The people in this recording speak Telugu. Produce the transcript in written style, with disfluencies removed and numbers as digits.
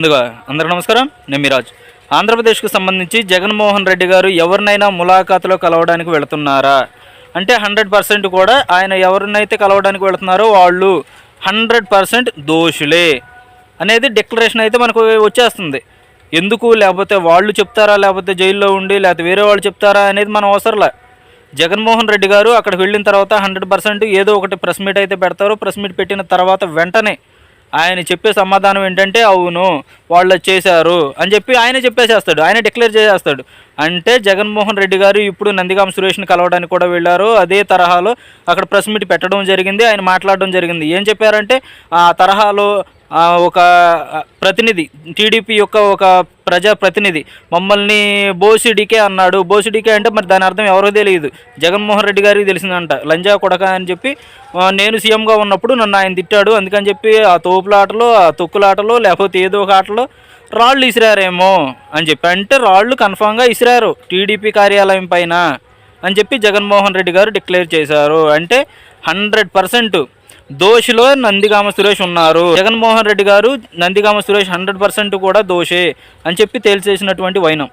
ముందుగా అందరికీ నమస్కారం. నేను మిరాజ్. ఆంధ్రప్రదేశ్కు సంబంధించి జగన్మోహన్ రెడ్డి గారు ఎవరినైనా ములాఖాతులో కలవడానికి వెళుతున్నారా అంటే 100% కూడా ఆయన ఎవరినైతే కలవడానికి వెళుతున్నారో వాళ్ళు 100% దోషులే అనేది డిక్లరేషన్ అయితే మనకు వచ్చేస్తుంది. ఎందుకు, లేకపోతే వాళ్ళు చెప్తారా, లేకపోతే జైల్లో ఉండి, లేకపోతే వేరే వాళ్ళు చెప్తారా అనేది మనం అవసరంలే. జగన్మోహన్ రెడ్డి గారు అక్కడికి వెళ్ళిన తర్వాత 100% ఏదో ఒకటి ప్రెస్ మీట్ అయితే పెడతారు. ప్రెస్ మీట్ పెట్టిన తర్వాత వెంటనే ఆయన చెప్పే సమాధానం ఏంటంటే అవును వాళ్ళు చేశారు అని చెప్పి ఆయన చెప్పేసేస్తాడు, ఆయన డిక్లేర్ చేసేస్తాడు. అంటే జగన్మోహన్ రెడ్డి గారు ఇప్పుడు నందిగామ సురేష్ని కలవడానికి కూడా వెళ్ళారు. అదే తరహాలో అక్కడ ప్రెస్ మీట్ పెట్టడం జరిగింది, ఆయన మాట్లాడడం జరిగింది. ఏం చెప్పారంటే ఆ తరహాలో ఒక ప్రతినిధి, టీడీపీ యొక్క ఒక ప్రజాప్రతినిధి మమ్మల్ని బోసిడికే అన్నాడు. బోసిడికే అంటే మరి దాని అర్థం ఎవరో తెలియదు, జగన్మోహన్ రెడ్డి గారికి తెలిసిందంట. లంజా కొడక అని చెప్పి నేను సీఎంగా ఉన్నప్పుడు నన్ను ఆయన తిట్టాడు, అందుకని చెప్పి ఆ తోపులాటలో, ఆ తొక్కులాటలో, లేకపోతే ఏదో ఒక ఆటలో రాళ్ళు ఇసిరారేమో అని చెప్పి, అంటే రాళ్ళు కన్ఫామ్గా ఇసిరారు టీడీపీ కార్యాలయం పైన అని చెప్పి జగన్మోహన్ రెడ్డి గారు డిక్లేర్ చేశారు. అంటే 100% దోషిలో నందిగామ సురేష్ ఉన్నారు. జగన్మోహన్ రెడ్డి గారు నందిగామ సురేష్ 100% కూడా దోషే అని చెప్పి తేల్చేసినటువంటి వైనం.